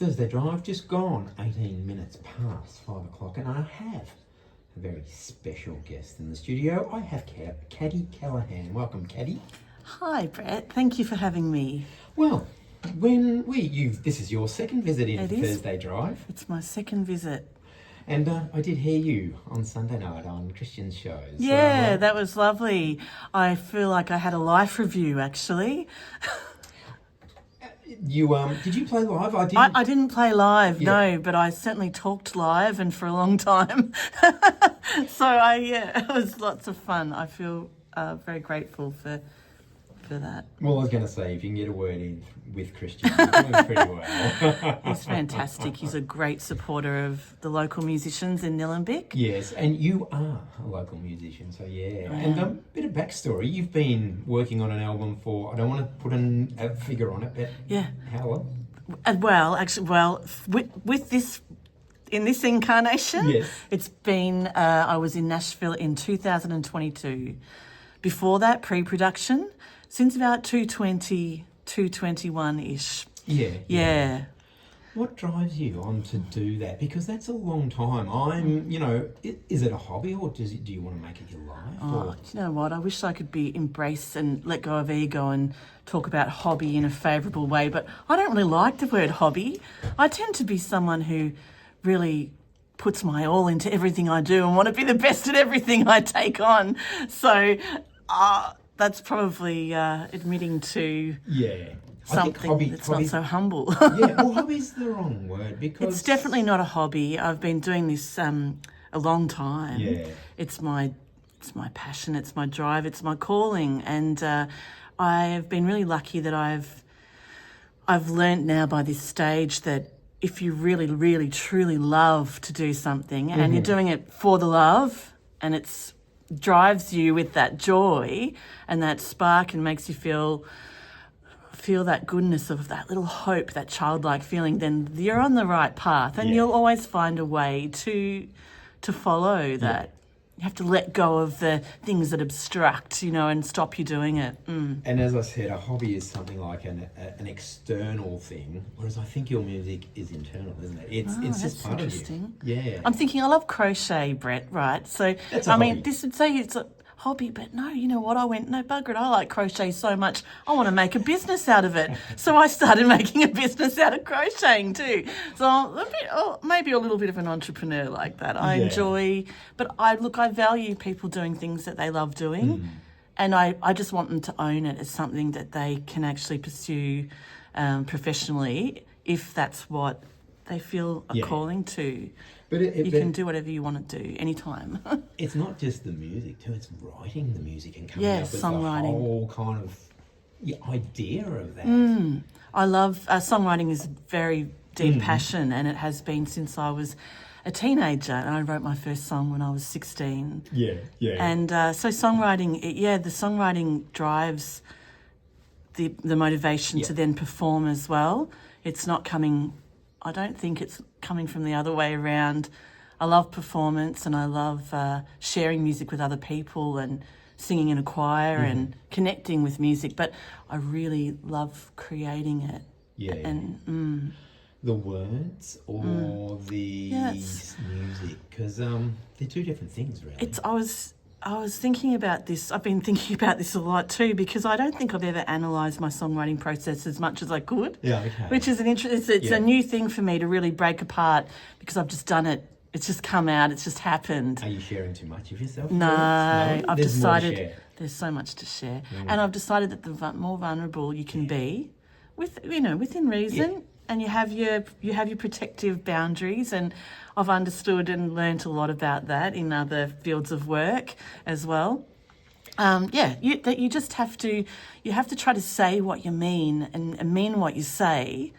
Thursday Drive, just gone 18 minutes past 5 o'clock, and I have a very special guest in the studio. I have Caddy Callaghan. Welcome, Caddy. Hi, Brett. Thank you for having me. Well, this is your second visit in Thursday Drive. It's my second visit. And I did hear you on Sunday night on Christian's shows. Yeah, that was lovely. I feel like I had a life review, actually. Did you play live? I didn't play live, no, but I certainly talked live and for a long time. It was lots of fun. I feel very grateful for that. Well, I was going to say, if you can get a word in with Christian, you're doing pretty well. He's fantastic. He's a great supporter of the local musicians in Nillumbik. Yes, and you are a local musician, so yeah. And a bit of backstory, you've been working on an album for, I don't want to put a figure on it, but how long? With this, in this incarnation, yes. It's been, I was in Nashville in 2022. Before that, pre-production, since about 221-ish. Yeah. What drives you on to do that? Because that's a long time. Is it a hobby, or do you want to make it your life? Oh, you know what? I wish I could embrace and let go of ego and talk about hobby in a favourable way, but I don't really like the word hobby. I tend to be someone who really puts my all into everything I do and want to be the best at everything I take on. So that's probably admitting to something that's not so humble. Hobby's the wrong word, because it's definitely not a hobby. I've been doing this a long time. Yeah. It's my passion, it's my drive, it's my calling, and I've been really lucky that I've learnt now by this stage that if you really, really, truly love to do something and you're doing it for the love, and it's drives you with that joy and that spark and makes you feel that goodness of that little hope, that childlike feeling, then you're on the right path, and you'll always find a way to follow that. You have to let go of the things that obstruct, and stop you doing it. And as I said, a hobby is something like an external thing, whereas I think your music is internal, isn't it? It's just part of you. Yeah. I'm thinking, I love crochet, Brett, right? So, this would say it's a hobby, but no, you know what? I went, no, bugger it, I like crochet so much, I want to make a business out of it. So I started making a business out of crocheting too. So I'm maybe a little bit of an entrepreneur like that. I enjoy, but I value people doing things that they love doing. And I just want them to own it as something that they can actually pursue professionally, if that's what they feel a calling to. But you can do whatever you want to do anytime. It's not just the music too, it's writing the music and coming up with songwriting. The whole kind of idea of that. I love songwriting is a very deep passion, and it has been since I was a teenager, and I wrote my first song when I was 16. Yeah. And so songwriting, the songwriting drives the motivation to then perform as well. It's not coming, I don't think it's coming from the other way around. I love performance, and I love sharing music with other people and singing in a choir and connecting with music, but I really love creating it. Yeah. And the words or the music, because they're two different things, really. I was thinking about this. I've been thinking about this a lot too, because I don't think I've ever analysed my songwriting process as much as I could. Yeah, okay. Which is it's a new thing for me to really break apart, because I've just done it. It's just come out. It's just happened. Are you sharing too much of yourself? No, I've decided more to share. There's so much to share, and I've decided that the more vulnerable you can be, within reason, and you have your protective boundaries, and I've understood and learnt a lot about that in other fields of work as well. You just have to try to say what you mean and mean what you say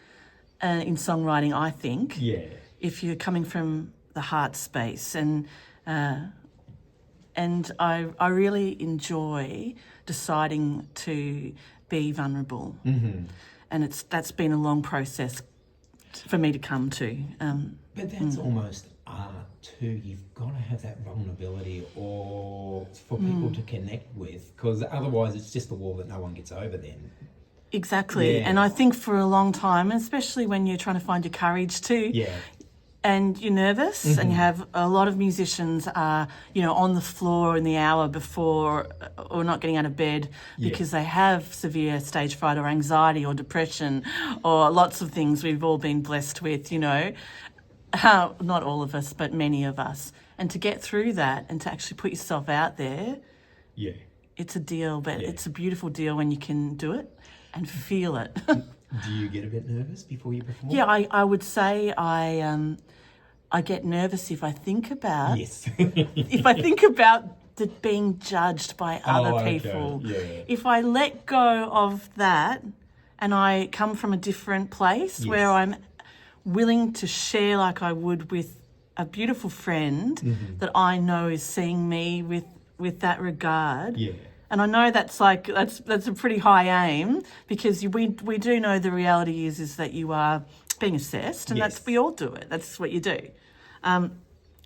in songwriting, I think. Yeah. If you're coming from the heart space, and I really enjoy deciding to be vulnerable, and that's been a long process for me to come to. But that's almost art too. You've got to have that vulnerability, or for people to connect with, because otherwise it's just a wall that no one gets over. Then Exactly. Yeah. And I think for a long time, especially when you're trying to find your courage too, and you're nervous and you have a lot of musicians are, on the floor in the hour before or not getting out of bed because they have severe stage fright or anxiety or depression or lots of things we've all been blessed with, not all of us, but many of us. And to get through that and to actually put yourself out there, it's a deal, but it's a beautiful deal when you can do it and feel it. Do you get a bit nervous before you perform? Yeah, I would say I get nervous if I think about if I think about being judged by other people. If I let go of that and I come from a different place where I'm willing to share like I would with a beautiful friend that I know is seeing me with that regard. And I know that's a pretty high aim because we do know the reality is that you are being assessed, and we all do it. That's what you do.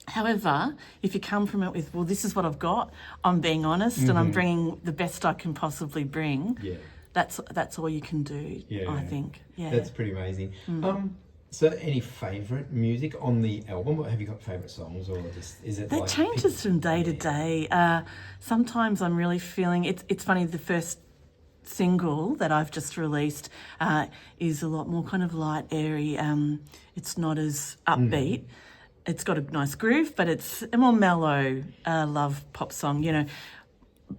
However, if you come from it with, well, this is what I've got, I'm being honest and I'm bringing the best I can possibly bring, that's all you can do, I think. Yeah. That's pretty amazing. So any favourite music on the album? Or have you got favourite songs, or just is it that changes from day to day. Sometimes I'm really feeling it's funny, the first single that I've just released is a lot more kind of light, airy. It's not as upbeat. It's got a nice groove, but it's a more mellow love pop song,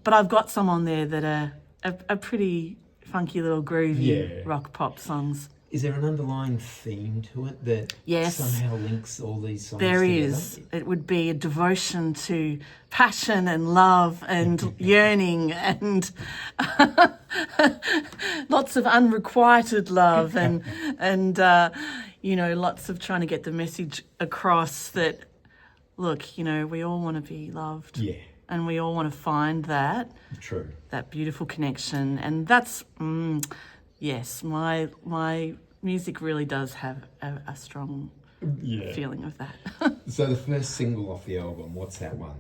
But I've got some on there that are pretty funky little groovy rock pop songs. Is there an underlying theme to it that somehow links all these songs together? There is. It would be a devotion to passion and love and yearning and lots of unrequited love and lots of trying to get the message across that, look, we all want to be loved. Yeah. And we all want to find that. True. That beautiful connection. And that's... yes, my music really does have a strong feeling of that. So the first single off the album, what's that one?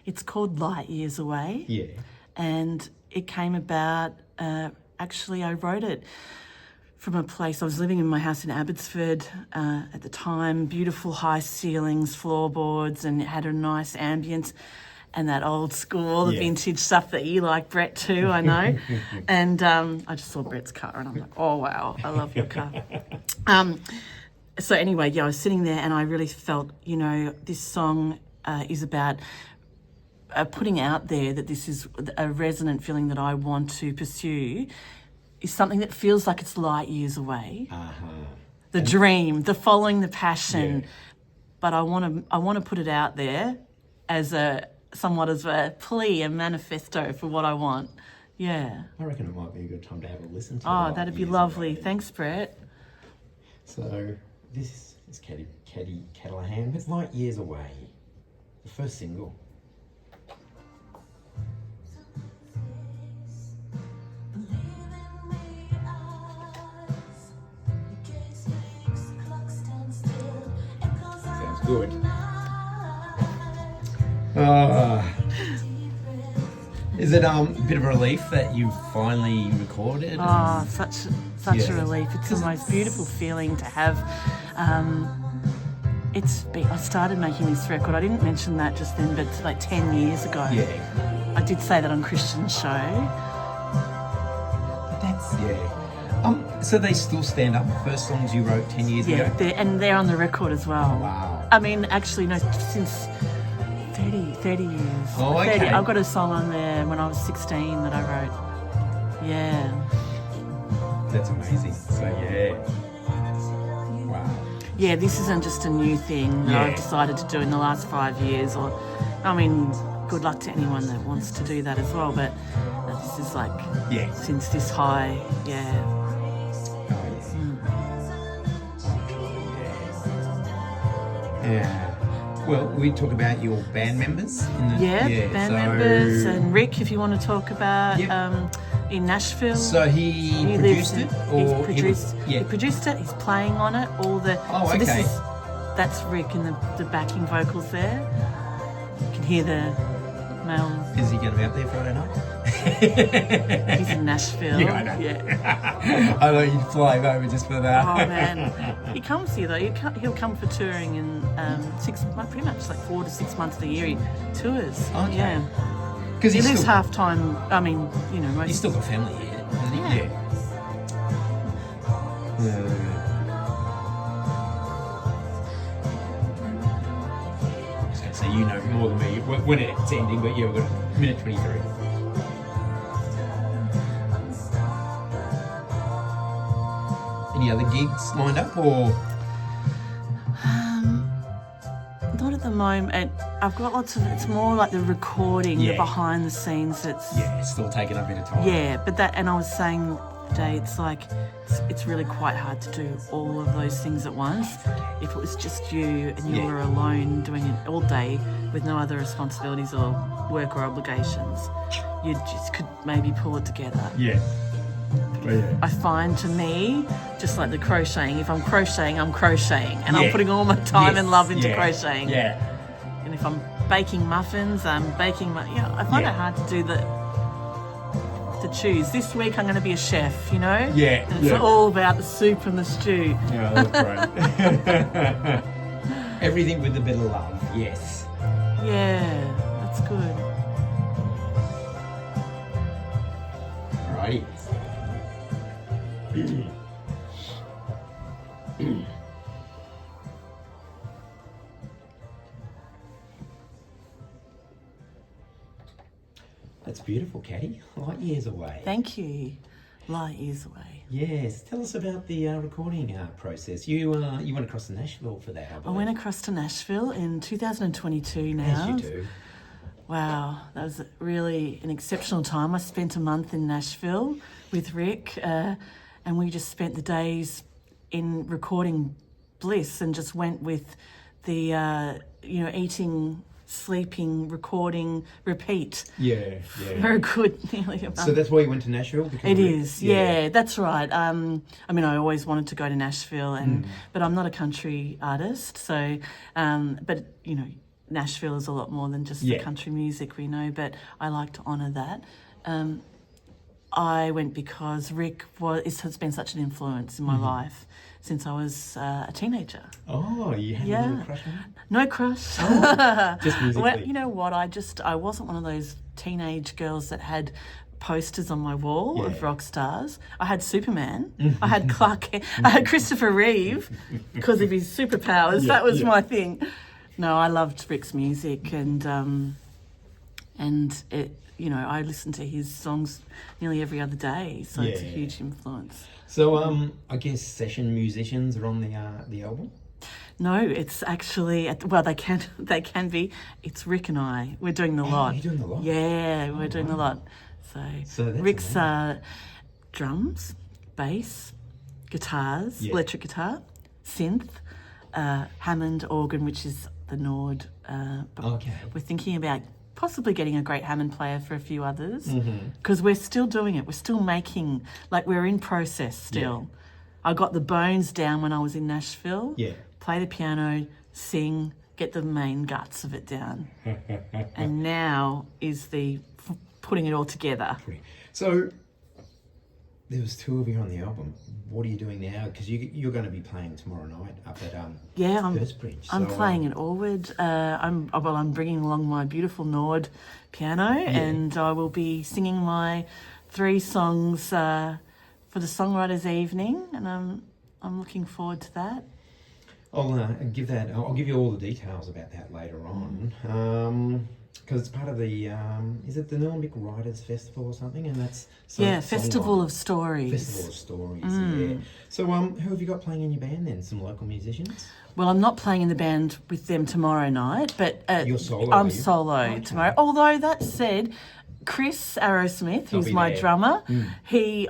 It's called Light Years Away. Yeah. And it came about, actually I wrote it from a place, I was living in my house in Abbotsford at the time, beautiful high ceilings, floorboards, and it had a nice ambience. And that old school, the vintage stuff that you like, Brett, too, I know. And I just saw Brett's car and I'm like, oh, wow, I love your car. So anyway, I was sitting there and I really felt, this song is about putting out there that this is a resonant feeling that I want to pursue, is something that feels like it's light years away. The dream, the following the passion. But I want to put it out there as somewhat as a plea, a manifesto for what I want. Yeah. I reckon it might be a good time to have a listen to it. Oh, that'd be lovely. Thanks, Brett. So this is Caddy Callaghan with Light Years Away, the first single. Sounds good. Is it a bit of a relief that you finally recorded? Oh, such a relief. It's the most beautiful feeling to have. I started making this record, I didn't mention that just then, but it's like 10 years ago. Yeah. I did say that on Christian's show. But that's, so they still stand up, the first songs you wrote 10 years ago? Yeah, and they're on the record as well. Oh, wow. I mean, actually, no, since 30 years. Oh, okay. 30. I've got a song on there when I was 16 that I wrote. Yeah. That's amazing. So, wow. Yeah, this isn't just a new thing that I've decided to do in the last 5 years. Good luck to anyone that wants to do that as well. But this is like since this high, Well, we talk about your band members. Band members, and Rick, if you want to talk about in Nashville. So he produced it, or he produced it. He's playing on it. That's Rick in the backing vocals there. You can hear the Mel. Is he going to be up there Friday night? He's in Nashville. Yeah, I know. Yeah. I know you'd fly over just for that. Oh man, he comes here though. He'll come for touring in pretty much like 4 to 6 months of the year. He tours. Okay. Yeah. Because he lives half time. I mean, you know, he's still got family here, hasn't he? Yeah. I was going to say, you know more than me when it's ending, but yeah, we've got a minute 23. Any other gigs lined up, or? Not at the moment. I've got lots of. It's more like the recording, the behind the scenes. It's still taking a bit of time. Yeah, but that, and I was saying today, it's like it's really quite hard to do all of those things at once. If it was just you and you were alone doing it all day with no other responsibilities or work or obligations, you just could maybe pull it together. Yeah. I find, to me, just like the crocheting, if I'm crocheting, I'm crocheting. And I'm putting all my time and love into crocheting. Yeah. And if I'm baking muffins, I'm baking I find it hard to do to choose. This week I'm going to be a chef, you know? Yeah. And it's all about the soup and the stew. Yeah, that's great. Everything with a bit of love, yes. Yeah, that's good. Alrighty. That's beautiful, Caddy. Light years away. Thank you. Light years away. Yes. Tell us about the recording process. You went across to Nashville for that, I believe. I went across to Nashville in 2022 now. As you do. Wow, that was really an exceptional time. I spent a month in Nashville with Rick, and we just spent the days in recording bliss and just went with the, eating, sleeping, recording, repeat. Yeah. Very good, nearly a month. So that's why you went to Nashville? It is, yeah, that's right. I mean, I always wanted to go to Nashville, but I'm not a country artist, so, but, you know, Nashville is a lot more than just the country music we know, but I like to honour that. I went because Rick has been such an influence in my life since I was a teenager. Oh, you had a little crush on him? No crush. Oh, just musically. Well, you know what? I wasn't one of those teenage girls that had posters on my wall of rock stars. I had Superman. I had Clark. I had Christopher Reeve because of his superpowers. That was my thing. No, I loved Rick's music, and it. You know, I listen to his songs nearly every other day, so it's a huge influence. So, I guess session musicians are on the album? No, it's actually they can be. It's Rick and I. We're doing the lot. You're doing the lot? Yeah, we're doing the lot. So that's Rick's drums, bass, guitars, electric guitar, synth, Hammond organ, which is the Nord. We're thinking about possibly getting a great Hammond player for a few others, because we're still doing it. We're still making, we're in process still. I got the bones down when I was in Nashville. Yeah. Play the piano, sing, get the main guts of it down. And now is the putting it all together. So there was two of you on the album. What are you doing now? Because you're going to be playing tomorrow night up at Hurstbridge. I'm playing at Allwood. I'm bringing along my beautiful Nord piano, and I will be singing my 3 songs for the Songwriters evening, and I'm looking forward to that. I'll give you all the details about that later on. Because it's part of the, is it the Nuremberg Writers Festival or something? And that's Festival of Stories. Festival of Stories, yeah. So who have you got playing in your band then? Some local musicians? Well, I'm not playing in the band with them tomorrow night, but you're solo. I'm solo tomorrow. Although that said, Chris Arrowsmith, who's my drummer, he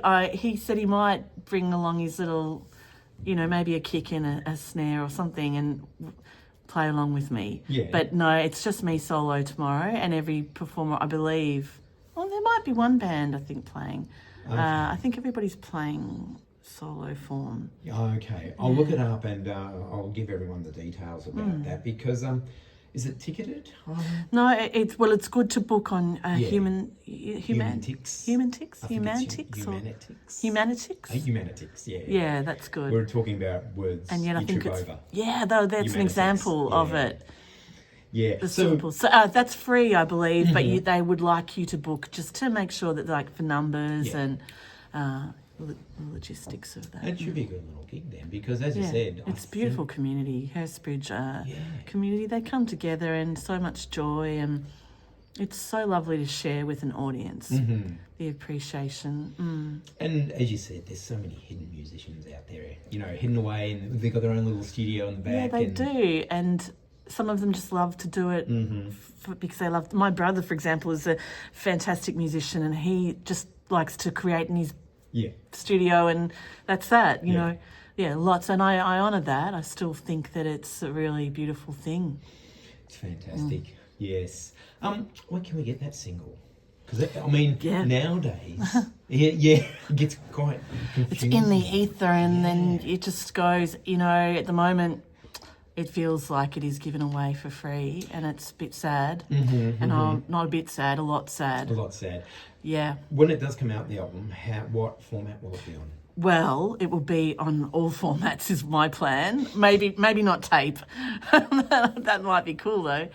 said he might bring along his little, maybe a kick and a snare or something, and play along with me. Yeah. But no, it's just me solo tomorrow, and every performer, I believe, there might be one band, I think, playing. Okay. I think everybody's playing solo form. Okay. I'll look it up, and I'll give everyone the details about that, because Is it ticketed? No, it's good to book on Humantics. Yeah, that's good. We're talking about words. And yet I think it's over. that's an example of it. Yeah. So that's free, I believe, but they would like you to book just to make sure that, like, for numbers and the logistics of that. It should be a good little gig then, because as you said, it's a beautiful community, Hurstbridge community. They come together and so much joy, and it's so lovely to share with an audience. The appreciation. And as you said, there's so many hidden musicians out there, hidden away, and they've got their own little studio in the back. Yeah, they do, and some of them just love to do it because they love. My brother, for example, is a fantastic musician, and he just likes to create in his studio, and that's that, you know. Yeah, lots, and I honour that. I still think that it's a really beautiful thing. It's fantastic. Yes. When can we get that single? Because nowadays, it gets quite confusing. It's in the ether, and then it just goes. At the moment, it feels like it is given away for free, and it's a bit sad. And I'm not a bit sad, a lot sad. A lot sad. Yeah. When it does come out, the album, what format will it be on? Well, it will be on all formats is my plan. Maybe not tape. That might be cool though.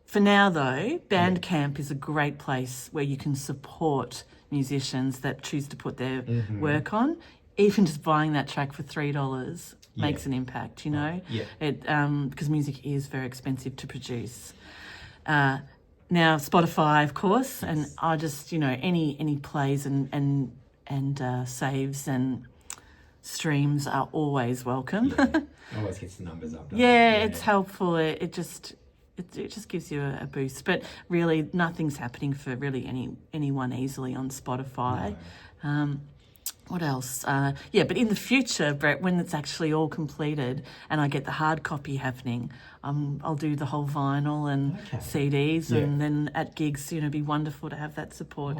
For now though, Bandcamp is a great place where you can support musicians that choose to put their work on. Even just buying that track for $3 makes an impact, because music is very expensive to produce. Now Spotify, of course, and I just any plays and saves and streams are always welcome. Always gets the numbers up. It's helpful. It just gives you a boost. But really, nothing's happening for really anyone easily on Spotify. No. What else? But in the future, Brett, when it's actually all completed and I get the hard copy happening, I'll do the whole vinyl and CDs, and then at gigs, it'd be wonderful to have that support.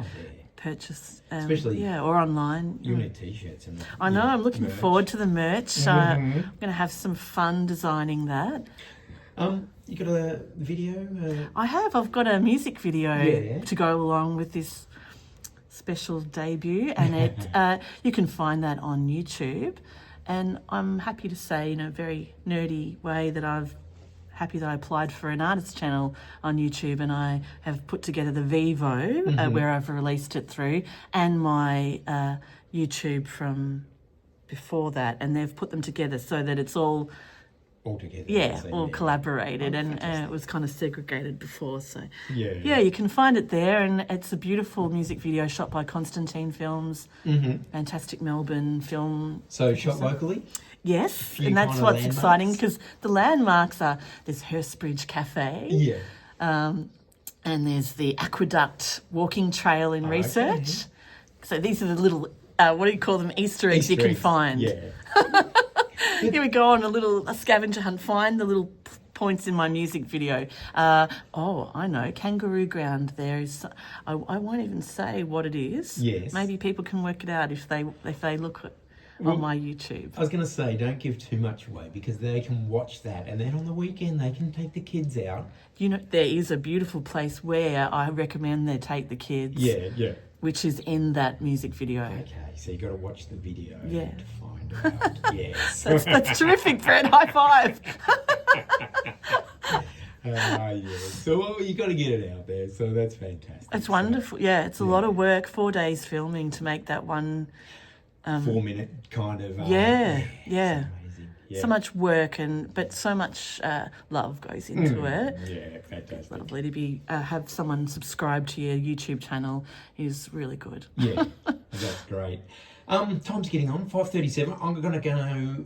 Purchase, especially or online. You need t-shirts. I know. I'm looking forward to the merch. I'm going to have some fun designing that. You got a video? I have. I've got a music video to go along with this special debut, and it you can find that on YouTube. And I'm happy to say, in a very nerdy way, that I'm happy that I applied for an artist channel on YouTube, and I have put together the Vivo where I've released it through, and my YouTube from before that, and they've put them together so that it's all together. All collaborated, and it was kind of segregated before. So you can find it there, and it's a beautiful music video shot by Constantine Films, fantastic Melbourne film. So shot locally? Yes, and that's what's exciting, because the landmarks are, there's Hurstbridge Cafe, and there's the Aqueduct walking trail in Research. So these are the little, what do you call them, Easter eggs you can find. Here we go on a scavenger hunt, find the little points in my music video. I know, Kangaroo Ground. There's, I won't even say what it is. Yes. Maybe people can work it out if they look on my YouTube. I was going to say, don't give too much away, because they can watch that, and then on the weekend they can take the kids out. There is a beautiful place where I recommend they take the kids. Which is in that music video. Okay, so you got to watch the video to find out. Yes. That's terrific, Brett. High five. So you got to get it out there. So that's fantastic. It's wonderful. Yeah, it's a lot of work. 4 days filming to make that one. 4-minute kind of. Yeah. So much work, but so much love goes into it. Yeah, fantastic. It's lovely to be have someone subscribe to your YouTube channel is really good. Yeah, that's great. Time's getting on, 5:37. I'm gonna go.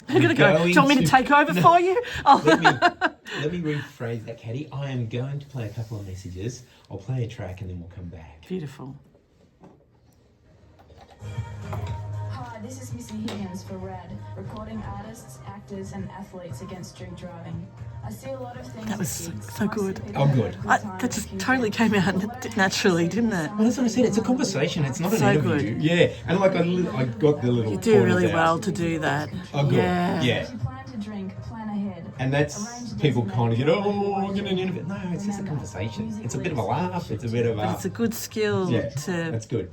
Do you want me to take over for you? Let me rephrase that, Caddy. I am going to play a couple of messages. I'll play a track and then we'll come back. Beautiful. Hi, this is Missy Higgins for RED, recording artists, actors and athletes against drink driving. I see a lot of things. That was so good. Oh, good. That just totally came out naturally, didn't it? Well, that's what I said. It's a conversation. It's not an interview. Good. Yeah, and I got the little. You do really well to do that. Oh, good. Yeah. If you plan to drink, plan ahead. And that's people kind of get, oh, I'm going to interview. No, it's just a conversation. It's a bit of a laugh. It's a bit of a. But it's a good skill Yeah, to. that's good.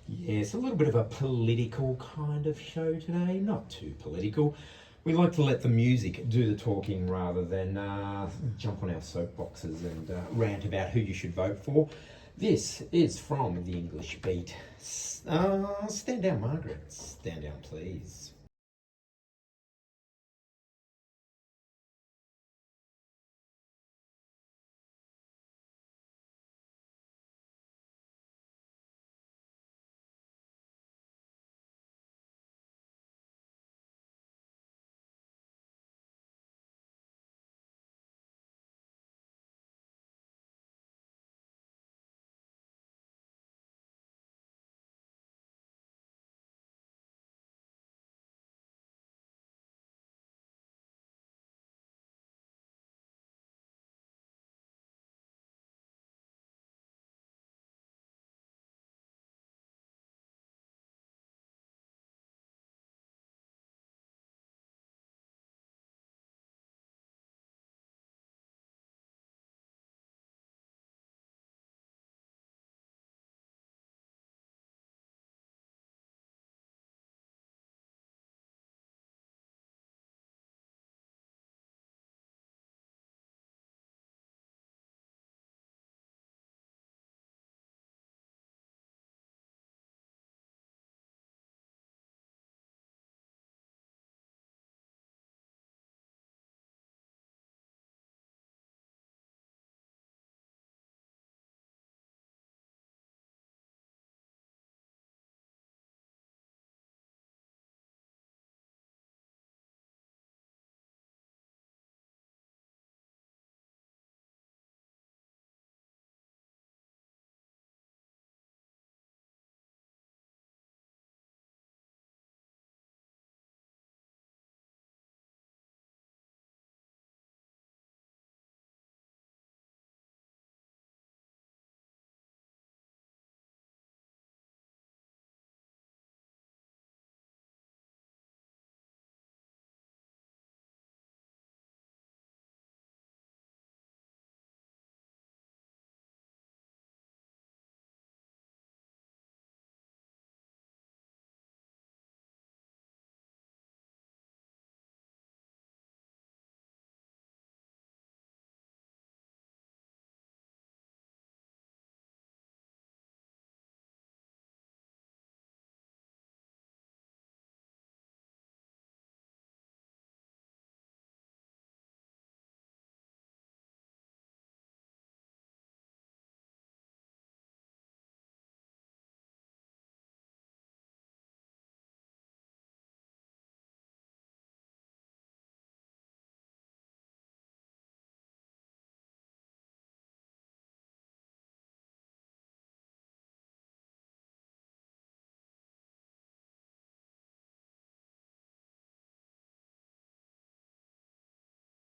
Yes, a little bit of a political kind of show today. Not too political. We like to let the music do the talking rather than jump on our soapboxes and rant about who you should vote for. This is from the English Beat. Stand down, Margaret. Stand down, please.